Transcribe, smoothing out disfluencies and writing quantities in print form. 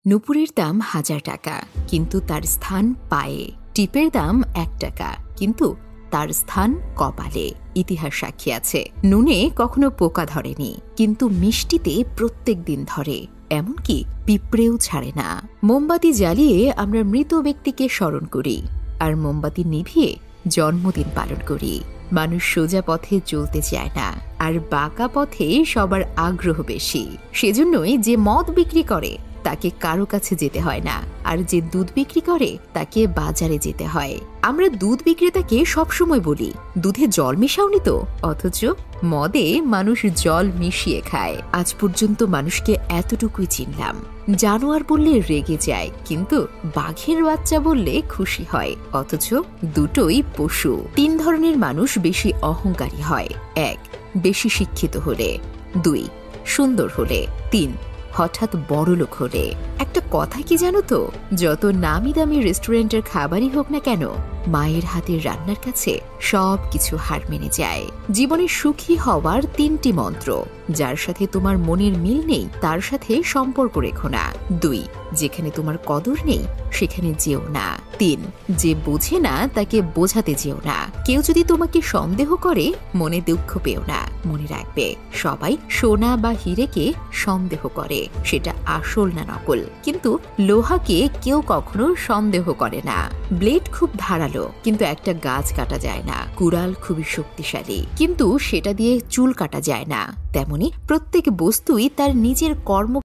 নুপুরের দাম ১০০০ টাকা, কিন্তু তার স্থান পায়ে। টিপের দাম ১ টাকা, কিন্তু তার স্থান কপালে। ইতিহাস সাক্ষী আছে, নুনে কখনো পোকা ধরেনি, কিন্তু মিষ্টিতে প্রত্যেক দিন ধরে। এমনকি পিঁপড়েও ছাড়ে না। মোমবাতি জ্বালিয়ে আমরা মৃত ব্যক্তিকে স্মরণ করি, আর মোমবাতি নিভিয়ে জন্মদিন পালন করি। মানুষ সোজা পথে চলতে চায় না, আর বাঁকা পথে সবার আগ্রহ বেশি। সেজন্যই যে মদ বিক্রি করে তাকে কারো কাছে যেতে হয় না, আর যে দুধ বিক্রি করে তাকে বাজারে যেতে হয়। আমরা দুধ বিক্রেতাকে সবসময় বলি, দুধে জল মিশাওনি তো, অথচ মদে মানুষ জল মিশিয়ে খায়। আজ পর্যন্ত মানুষকে এতটুকুই চিনলাম, জানোয়ার বললে রেগে যায়, কিন্তু বাঘের বাচ্চা বললে খুশি হয়। অথচ দুটোই পশু। ৩ ধরনের মানুষ বেশি অহংকারী হয়। ১. বেশি শিক্ষিত হলে। ২. সুন্দর হলে। ৩. হঠাৎ বড়লোক হলে। একটা কথা কি জানো তো, যত নামি দামি রেস্টুরেন্টের খাবারই হোক না কেন, মায়ের হাতের রান্নার কাছে সব কিছু হার মেনে যায়। জীবনে সুখী হওয়ার ৩টি মন্ত্র। যার সাথে তোমার মনের মিল নেই তার সাথে সম্পর্ক রেখো না। ২. যেখানে তোমার কদর নেই সেখানে যেও না। ৩. যে বোঝে না তাকে বোঝাতে যেও না। কেউ যদি তোমাকে সন্দেহ করে মনে দুঃখ পেও না। মনে রাখবে, সবাই সোনা বা হীরেকে সন্দেহ করে, সেটা আসল না নকল। কিন্তু লোহাকে কেউ কখনো সন্দেহ করে না। ব্লেড খুব ধারালো, কিন্তু একটা গাছ কাটা যায় না। কুড়াল খুবই শক্তিশালী, কিন্তু সেটা দিয়ে চুল কাটা যায় না। তেমনি প্রত্যেক বস্তুই তার নিজের কর্ম